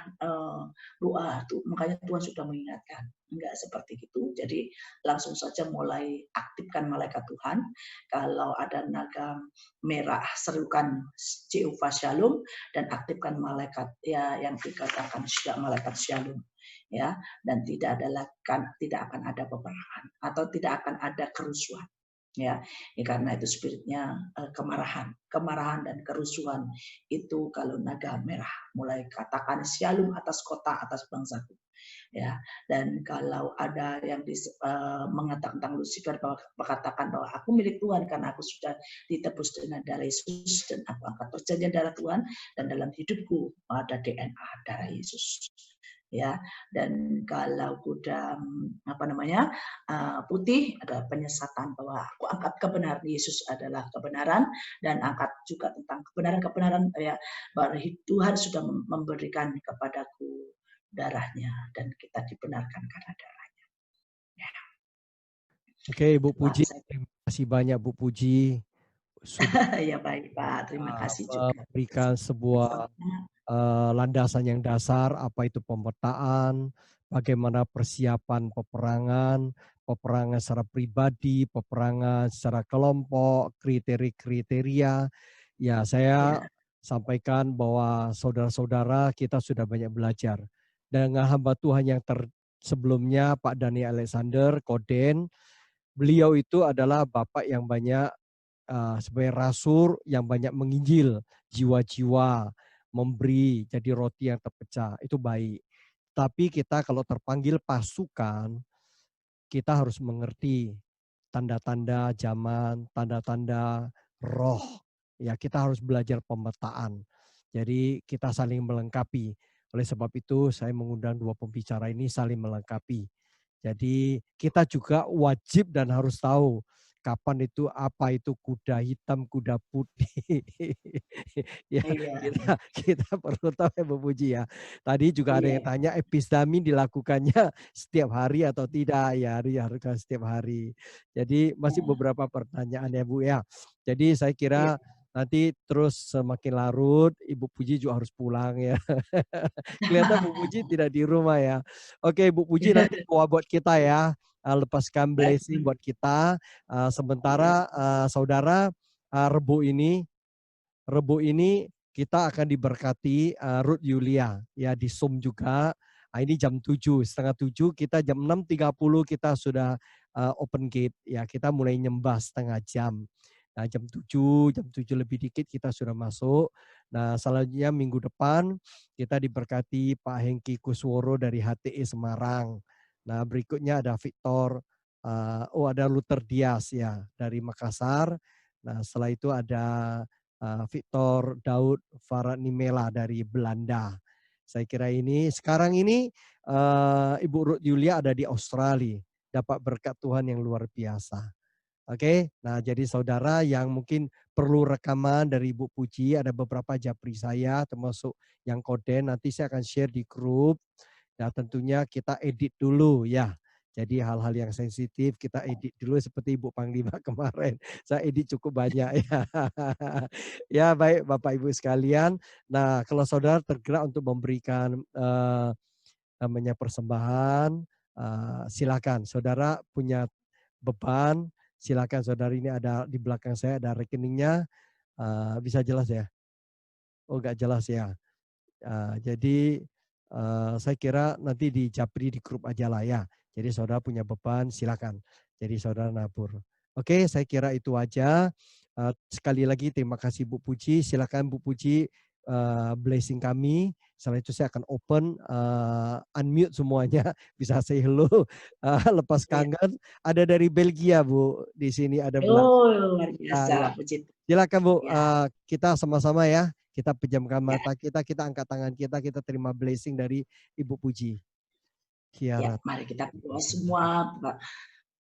doa tuh, makanya Tuhan sudah mengingatkan. Enggak seperti itu. Jadi langsung saja mulai aktifkan malaikat Tuhan. Kalau ada naga merah, serukan Jehovah Shalom dan aktifkan malaikat ya yang dikatakan malaikat Shalom. Ya, dan tidak akan ada peperangan atau tidak akan ada kerusuhan. Ya, karena itu spiritnya kemarahan dan kerusuhan itu kalau naga merah mulai katakan shalom atas kota, atas bangsaku. Ya, dan kalau ada yang mengatakan tentang Lucifer bahwa mengatakan bahwa aku milik Tuhan karena aku sudah ditebus dengan darah Yesus dan aku angkat perjanjian darah Tuhan dan dalam hidupku ada DNA darah Yesus. Ya, dan kalau kuda putih ada penyesatan bahwa aku angkat kebenaran Yesus adalah kebenaran dan angkat juga tentang kebenaran ya bahwa Tuhan sudah memberikan kepadaku darahnya dan kita dibenarkan karena darahnya. Ya. Oke, Bu Puji, terima kasih banyak Bu Puji sudah ya baik Pak, terima kasih juga memberikan sebuah landasan yang dasar, apa itu pemetaan, bagaimana persiapan peperangan secara pribadi, peperangan secara kelompok, kriteria. Ya, saya sampaikan bahwa saudara-saudara kita sudah banyak belajar. Dengan hamba Tuhan yang sebelumnya, Pak Daniel Alexander, Koden, beliau itu adalah Bapak yang banyak sebagai rasul yang banyak menginjil jiwa-jiwa, memberi jadi roti yang terpecah, itu baik. Tapi kita kalau terpanggil pasukan, kita harus mengerti tanda-tanda zaman, tanda-tanda roh. Ya, kita harus belajar pemetaan. Jadi kita saling melengkapi. Oleh sebab itu saya mengundang dua pembicara ini saling melengkapi. Jadi kita juga wajib dan harus tahu kapan itu apa itu kuda hitam, kuda putih. Ya, kita perlu tahu ya Bu Puji ya. Tadi juga ada yang tanya epistami dilakukannya setiap hari atau tidak ya, harus setiap hari. Jadi masih beberapa pertanyaan ya Bu ya. Jadi saya kira nanti terus semakin larut, Ibu Puji juga harus pulang ya. Kelihatan Bu Puji tidak di rumah ya. Oke, Bu Puji nanti doa buat kita ya. Lepaskan blessing buat kita. Sementara saudara Rebo ini kita akan diberkati Ruth Yulia ya di Zoom juga. Ini jam 7, setengah 7, kita jam 6.30 kita sudah open gate ya. Kita mulai nyembah setengah jam. Nah, jam 7 lebih dikit kita sudah masuk. Nah, selanjutnya minggu depan kita diberkati Pak Hengki Kusworo dari HTE Semarang. Nah, berikutnya ada Victor, ada Luther Dias ya dari Makassar. Nah, setelah itu ada Victor Daud Faranimela dari Belanda. Saya kira ini sekarang ini Ibu Ruth Yulia ada di Australia, dapat berkat Tuhan yang luar biasa. Oke, nah jadi saudara yang mungkin perlu rekaman dari Ibu Puji, ada beberapa japri saya termasuk yang Koden, nanti saya akan share di grup. Nah, tentunya kita edit dulu ya. Jadi hal-hal yang sensitif kita edit dulu seperti Ibu Panglima kemarin. Saya edit cukup banyak ya. Ya baik Bapak Ibu sekalian. Nah kalau saudara tergerak untuk memberikan namanya persembahan, silakan. Saudara punya beban, silakan saudara, ini ada di belakang saya ada rekeningnya. Bisa jelas ya? Oh nggak jelas ya. Jadi saya kira nanti di Japri di grup aja lah ya. Jadi saudara punya beban silakan. Jadi saudara nabur. Oke, saya kira itu aja. Sekali lagi terima kasih Bu Puji. Silakan Bu Puji blessing kami. Setelah itu saya akan open unmute semuanya. Bisa say hello. Lepas kangen. Ada dari Belgia Bu. Di sini ada Oh, luar biasa, ya. puji Tuhan. Silakan Bu. Ya. Kita sama-sama ya. Kita pejamkan mata kita angkat tangan kita terima blessing dari Ibu Puji. Ya, mari kita berdoa semua.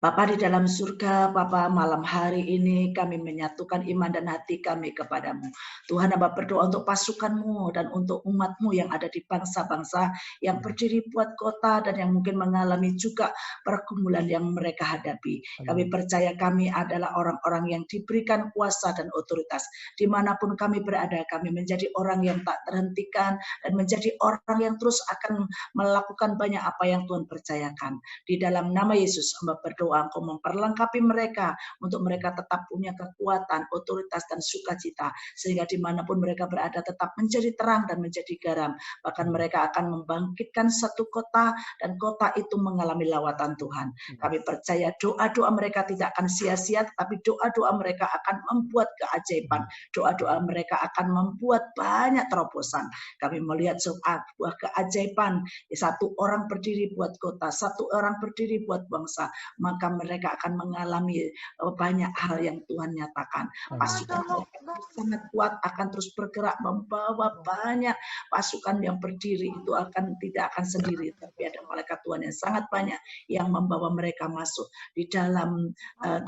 Bapa di dalam surga, Bapa malam hari ini kami menyatukan iman dan hati kami kepadamu. Tuhan, Hamba berdoa untuk pasukanmu dan untuk umatmu yang ada di bangsa-bangsa yang berdiri buat kota dan yang mungkin mengalami juga pergumulan yang mereka hadapi. Kami percaya kami adalah orang-orang yang diberikan kuasa dan otoritas. Dimanapun kami berada, kami menjadi orang yang tak terhentikan dan menjadi orang yang terus akan melakukan banyak apa yang Tuhan percayakan. Di dalam nama Yesus, Hamba berdoa Engkau memperlengkapi mereka untuk mereka tetap punya kekuatan, otoritas, dan sukacita sehingga dimanapun mereka berada tetap menjadi terang dan menjadi garam. Bahkan mereka akan membangkitkan satu kota dan kota itu mengalami lawatan Tuhan. Kami percaya doa-doa mereka tidak akan sia-sia, tapi doa-doa mereka akan membuat keajaiban. Doa-doa mereka akan membuat banyak terobosan. Kami melihat sebuah keajaiban. Satu orang berdiri buat kota, satu orang berdiri buat bangsa, maka mereka akan mengalami banyak hal yang Tuhan nyatakan. Pasukan mereka sangat kuat, akan terus bergerak membawa banyak pasukan yang berdiri itu tidak akan sendiri, tapi ada malaikat Tuhan yang sangat banyak yang membawa mereka masuk di dalam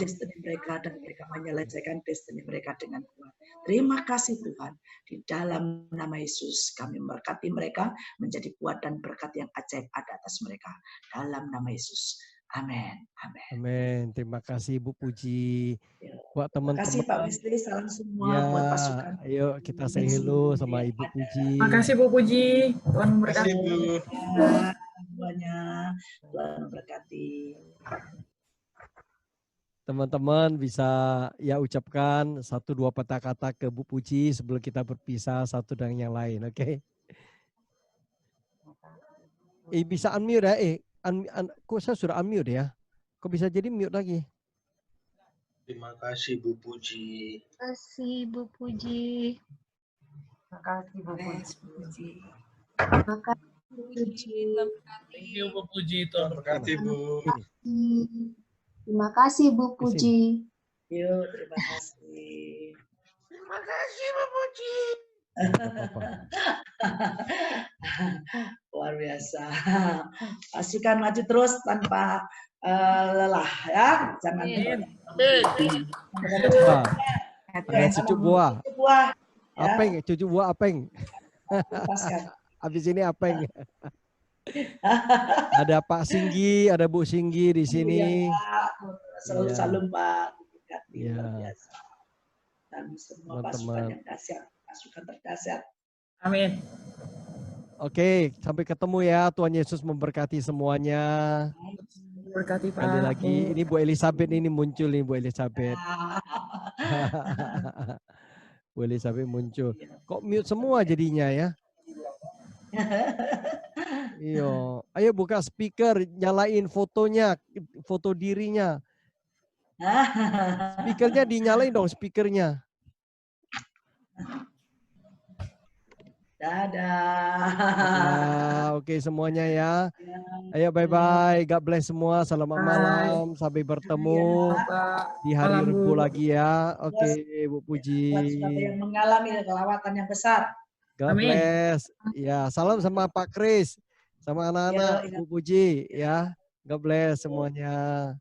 destiny mereka dan mereka menyelesaikan destiny mereka dengan kuat. Terima kasih Tuhan. Di dalam nama Yesus kami memberkati mereka menjadi kuat dan berkat yang ajaib ada atas mereka. Dalam nama Yesus. Amin. Amin. Amin. Terima kasih Bu Puji. Buat teman-teman. Terima kasih Pak Wisli, salam semua ya, buat pasukan. Ayo kita say hello sama Ibu Puji. Terima kasih Bu Puji. Tuhan memberkati. Semuanya. Tuhan memberkati. Teman-teman bisa ya ucapkan 1-2 patah kata ke Bu Puji sebelum kita berpisah satu dengan yang lain, oke? Bisa unmute ya? Kok saya sudah unmute ya? Kok bisa jadi mute lagi? Terima kasih Bu Puji. Terima kasih Bu Puji. Terima kasih Bu Puji. Terima kasih Bu Puji. Thank you Bu Puji. Tuhan berkati Bu. Terima kasih Bu Puji. Yuk, terima kasih. Terima kasih Bu Puji. Luar biasa. Pasukan maju terus tanpa lelah ya, jangan. Ada cucu buah. Ya. Apeng, cucu buah apeng. Habis ini apeng. Ada Pak Singgi, ada Bu Singgi di sini. Selalu salam Pak. Ya. Dan semua pasukan yang dahsyat, pasukan terdahsyat. Amin. Oke, sampai ketemu ya. Tuhan Yesus memberkati semuanya. Berkati Pak. Kali lagi, ini Bu Elizabeth ini muncul nih Bu Elizabeth. Bu Elizabeth muncul. Kok mute semua jadinya ya? Iyo, ayo buka speaker, nyalain fotonya, foto dirinya. Speakernya dinyalain dong, speakernya. Dadah. Oke semuanya ya. Ayo bye-bye. God bless semua. Selamat malam. Sampai bertemu di hari Rabu lagi ya. Oke, Bu Puji. Yang mengalami kelawatan yang besar. God bless. Ya, salam sama Pak Kris. Sama anak-anak Bu Puji ya. God bless semuanya.